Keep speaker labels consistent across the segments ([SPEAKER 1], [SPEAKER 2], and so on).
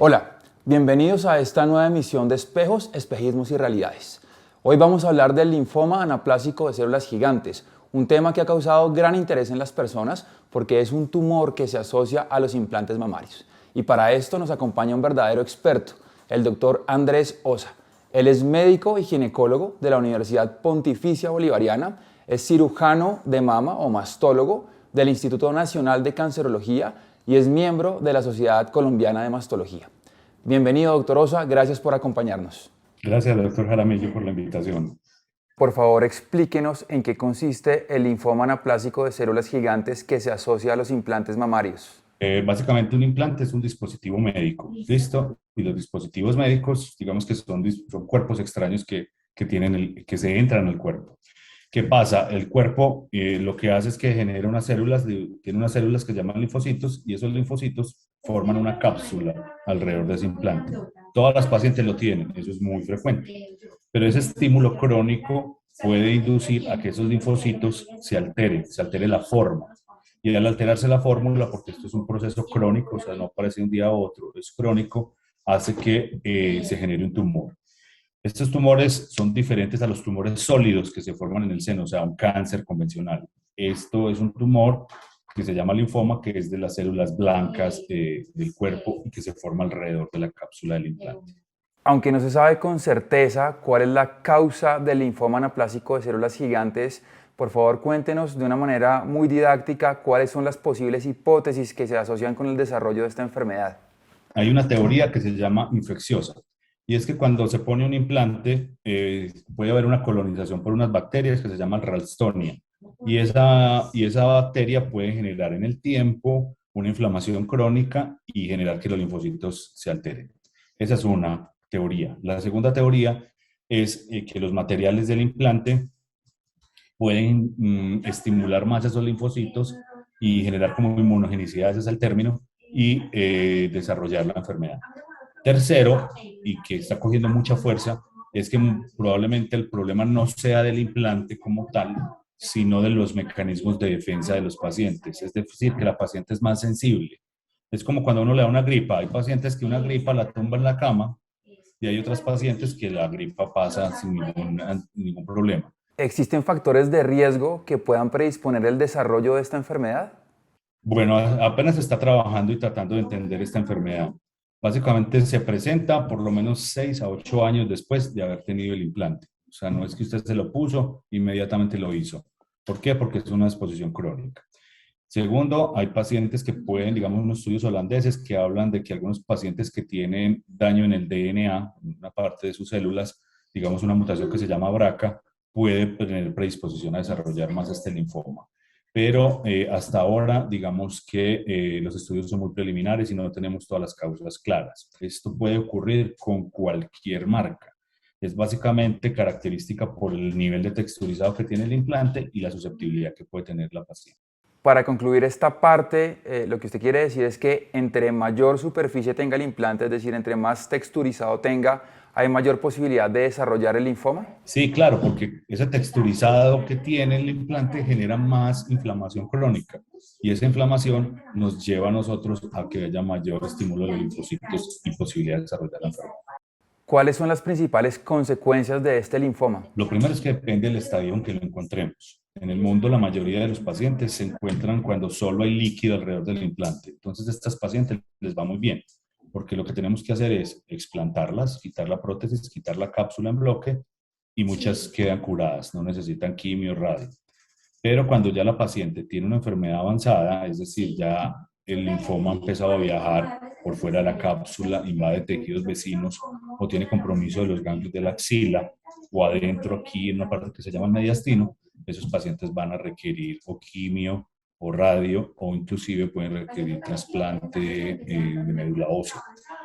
[SPEAKER 1] Hola, bienvenidos a esta nueva emisión de Espejos, Espejismos y Realidades. Hoy vamos a hablar del linfoma anaplásico de células gigantes, un tema que ha causado gran interés en las personas porque es un tumor que se asocia a los implantes mamarios. Y para esto nos acompaña un verdadero experto, el doctor Andrés Osa. Él es médico y ginecólogo de la Universidad Pontificia Bolivariana, es cirujano de mama o mastólogo del Instituto Nacional de Cancerología y es miembro de la Sociedad Colombiana de Mastología. Bienvenido, doctor Osa, gracias por acompañarnos.
[SPEAKER 2] Gracias, doctor Jaramillo, por la invitación.
[SPEAKER 1] Por favor, explíquenos en qué consiste el linfoma anaplásico de células gigantes que se asocia a los implantes mamarios.
[SPEAKER 2] Básicamente un implante es un dispositivo médico, ¿listo? Y los dispositivos médicos, digamos que son cuerpos extraños que se entran en el cuerpo. ¿Qué pasa? El cuerpo lo que hace es que genera tiene unas células que se llaman linfocitos y esos linfocitos forman una cápsula alrededor de ese implante. Todas las pacientes lo tienen, eso es muy frecuente. Pero ese estímulo crónico puede inducir a que esos linfocitos se altere la forma. Y al alterarse la fórmula, porque esto es un proceso crónico, o sea, no aparece de un día a otro, es crónico, hace que se genere un tumor. Estos tumores son diferentes a los tumores sólidos que se forman en el seno, o sea, un cáncer convencional. Esto es un tumor que se llama linfoma, que es de las células blancas del cuerpo y que se forma alrededor de la cápsula del implante.
[SPEAKER 1] Aunque no se sabe con certeza cuál es la causa del linfoma anaplásico de células gigantes, por favor cuéntenos de una manera muy didáctica cuáles son las posibles hipótesis que se asocian con el desarrollo de esta enfermedad.
[SPEAKER 2] Hay una teoría que se llama infecciosa, y es que cuando se pone un implante puede haber una colonización por unas bacterias que se llaman Ralstonia, y esa bacteria puede generar en el tiempo una inflamación crónica y generar que los linfocitos se alteren. Esa es una teoría. La segunda teoría es que los materiales del implante pueden estimular más esos linfocitos y generar como inmunogenicidad, ese es el término, y desarrollar la enfermedad. Tercero, y que está cogiendo mucha fuerza, es que probablemente el problema no sea del implante como tal, sino de los mecanismos de defensa de los pacientes. Es decir, que la paciente es más sensible. Es como cuando uno le da una gripa. Hay pacientes que una gripa la tumba en la cama y hay otras pacientes que la gripa pasa sin ningún problema.
[SPEAKER 1] ¿Existen factores de riesgo que puedan predisponer el desarrollo de esta enfermedad?
[SPEAKER 2] Bueno, apenas se está trabajando y tratando de entender esta enfermedad. Básicamente se presenta por lo menos 6 a 8 años después de haber tenido el implante. O sea, no es que usted se lo puso, inmediatamente lo hizo. ¿Por qué? Porque es una exposición crónica. Segundo, hay pacientes que pueden, digamos, unos estudios holandeses que hablan de que algunos pacientes que tienen daño en el DNA, en una parte de sus células, digamos una mutación que se llama BRCA, puede tener predisposición a desarrollar más este linfoma. Pero hasta ahora, digamos que los estudios son muy preliminares y no tenemos todas las causas claras. Esto puede ocurrir con cualquier marca. Es básicamente característica por el nivel de texturizado que tiene el implante y la susceptibilidad que puede tener la paciente.
[SPEAKER 1] Para concluir esta parte, lo que usted quiere decir es que entre mayor superficie tenga el implante, es decir, entre más texturizado tenga, hay mayor posibilidad de desarrollar el linfoma.
[SPEAKER 2] Sí, claro, porque ese texturizado que tiene el implante genera más inflamación crónica y esa inflamación nos lleva a nosotros a que haya mayor estímulo de los linfocitos y posibilidad de desarrollar la enfermedad.
[SPEAKER 1] ¿Cuáles son las principales consecuencias de este linfoma?
[SPEAKER 2] Lo primero es que depende del estadio en que lo encontremos. En el mundo, la mayoría de los pacientes se encuentran cuando solo hay líquido alrededor del implante. Entonces, a estas pacientes les va muy bien, porque lo que tenemos que hacer es explantarlas, quitar la prótesis, quitar la cápsula en bloque y muchas quedan curadas, no necesitan quimio, radio. Pero cuando ya la paciente tiene una enfermedad avanzada, es decir, ya el linfoma ha empezado a viajar por fuera de la cápsula, invade tejidos vecinos o tiene compromiso de los ganglios de la axila o adentro aquí en una parte que se llama mediastino, esos pacientes van a requerir o quimio o radio o inclusive pueden requerir trasplante de médula ósea.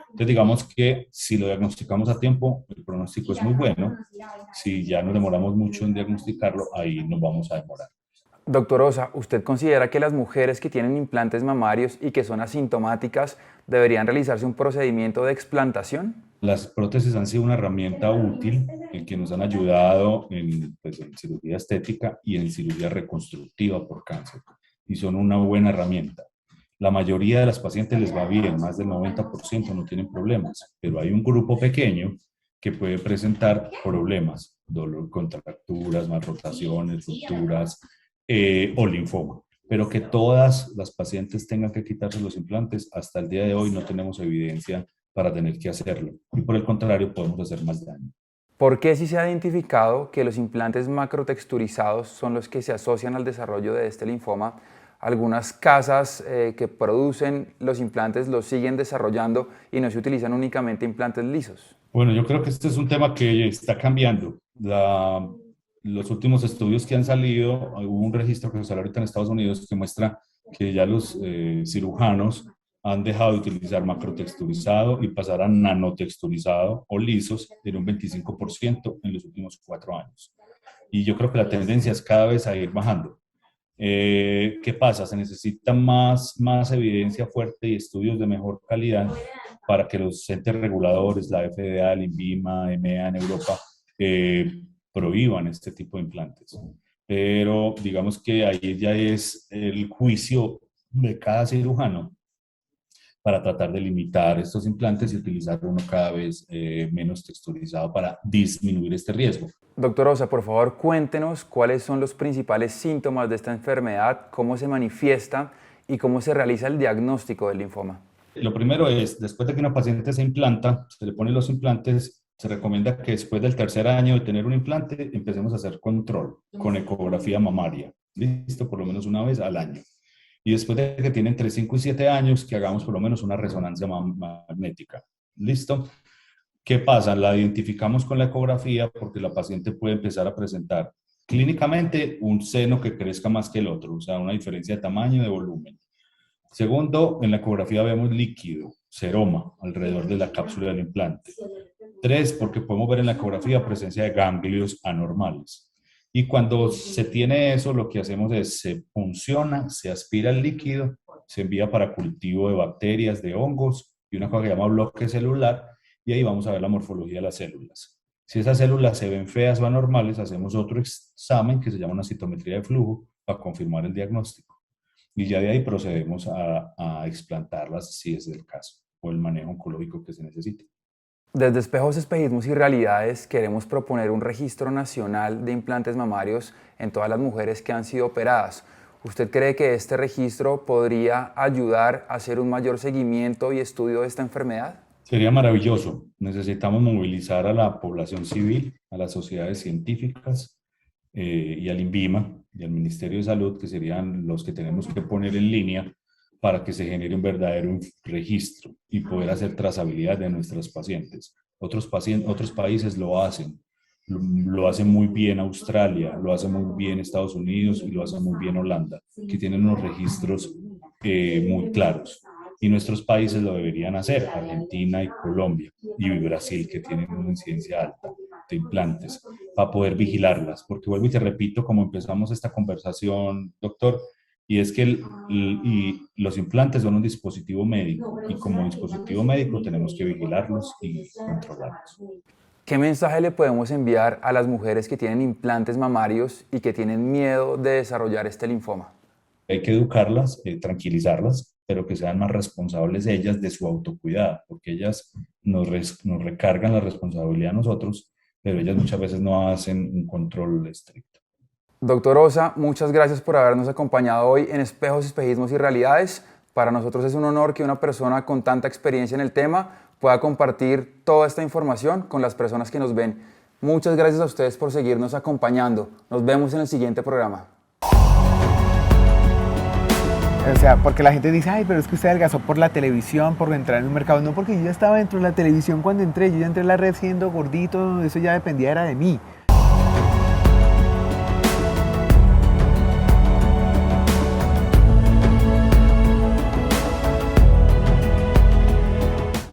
[SPEAKER 2] Entonces digamos que si lo diagnosticamos a tiempo, el pronóstico es muy bueno. Si ya nos demoramos mucho en diagnosticarlo, ahí nos vamos a demorar.
[SPEAKER 1] Doctor Osa, ¿usted considera que las mujeres que tienen implantes mamarios y que son asintomáticas deberían realizarse un procedimiento de explantación?
[SPEAKER 2] Las prótesis han sido una herramienta útil en que nos han ayudado pues, en cirugía estética y en cirugía reconstructiva por cáncer. Y son una buena herramienta. La mayoría de las pacientes les va bien, más del 90% no tienen problemas, pero hay un grupo pequeño que puede presentar problemas, dolor, contracturas, malrotaciones, rupturas o linfoma. Pero que todas las pacientes tengan que quitarse los implantes, hasta el día de hoy no tenemos evidencia para tener que hacerlo. Y por el contrario, podemos hacer más daño.
[SPEAKER 1] ¿Por qué sí se ha identificado que los implantes macrotexturizados son los que se asocian al desarrollo de este linfoma? Algunas casas que producen los implantes los siguen desarrollando y no se utilizan únicamente implantes lisos.
[SPEAKER 2] Bueno, yo creo que este es un tema que está cambiando. Los últimos estudios que han salido, hubo un registro que salió ahorita en Estados Unidos que muestra que ya los cirujanos han dejado de utilizar macrotexturizado y pasar a nanotexturizado o lisos en un 25% en los últimos 4 años. Y yo creo que la tendencia es cada vez a ir bajando. ¿Qué pasa? Se necesita más evidencia fuerte y estudios de mejor calidad para que los entes reguladores, la FDA, el INVIMA, EMEA en Europa, prohíban este tipo de implantes. Pero digamos que ahí ya es el juicio de cada cirujano para tratar de limitar estos implantes y utilizar uno cada vez menos texturizado para disminuir este riesgo.
[SPEAKER 1] Doctor Osa, por favor, cuéntenos cuáles son los principales síntomas de esta enfermedad, cómo se manifiesta y cómo se realiza el diagnóstico del linfoma.
[SPEAKER 2] Lo primero es, después de que una paciente se implanta, se le ponen los implantes, se recomienda que después del tercer año de tener un implante, empecemos a hacer control con ecografía mamaria. ¿Listo? Por lo menos una vez al año. Y después de que tienen entre 5 y 7 años, que hagamos por lo menos una resonancia magnética. ¿Listo? ¿Qué pasa? La identificamos con la ecografía porque la paciente puede empezar a presentar clínicamente un seno que crezca más que el otro, o sea, una diferencia de tamaño y de volumen. Segundo, en la ecografía vemos líquido, seroma, alrededor de la cápsula del implante. 3, porque podemos ver en la ecografía presencia de ganglios anormales. Y cuando se tiene eso, lo que hacemos es, se punciona, se aspira el líquido, se envía para cultivo de bacterias, de hongos, y una cosa que se llama bloque celular, y ahí vamos a ver la morfología de las células. Si esas células se ven feas o anormales, hacemos otro examen que se llama una citometría de flujo para confirmar el diagnóstico. Y ya de ahí procedemos a explantarlas si es el caso, o el manejo oncológico que se necesite.
[SPEAKER 1] Desde Espejos, Espejismos y Realidades queremos proponer un registro nacional de implantes mamarios en todas las mujeres que han sido operadas. ¿Usted cree que este registro podría ayudar a hacer un mayor seguimiento y estudio de esta enfermedad?
[SPEAKER 2] Sería maravilloso. Necesitamos movilizar a la población civil, a las sociedades científicas y al INVIMA y al Ministerio de Salud, que serían los que tenemos que poner en línea para que se genere un verdadero registro y poder hacer trazabilidad de nuestros pacientes. Otros países lo hacen muy bien Australia, lo hace muy bien Estados Unidos y lo hace muy bien Holanda, que tienen unos registros muy claros. Y nuestros países lo deberían hacer, Argentina y Colombia, y Brasil, que tienen una incidencia alta de implantes, para poder vigilarlas. Porque vuelvo y te repito, como empezamos esta conversación, doctor, y es que los implantes son un dispositivo médico, y como dispositivo médico tenemos que vigilarlos y controlarlos.
[SPEAKER 1] ¿Qué mensaje le podemos enviar a las mujeres que tienen implantes mamarios y que tienen miedo de desarrollar este linfoma?
[SPEAKER 2] Hay que educarlas, tranquilizarlas, pero que sean más responsables ellas de su autocuidado, porque ellas nos recargan la responsabilidad a nosotros, pero ellas muchas veces no hacen un control estricto.
[SPEAKER 1] Doctor Osa, muchas gracias por habernos acompañado hoy en Espejos, Espejismos y Realidades. Para nosotros es un honor que una persona con tanta experiencia en el tema pueda compartir toda esta información con las personas que nos ven. Muchas gracias a ustedes por seguirnos acompañando. Nos vemos en el siguiente programa.
[SPEAKER 3] O sea, porque la gente dice, ay, pero es que usted adelgazó por la televisión, por entrar en un mercado. No, porque yo ya estaba dentro de la televisión cuando entré. Yo ya entré en la red siendo gordito, eso ya dependía, era de mí.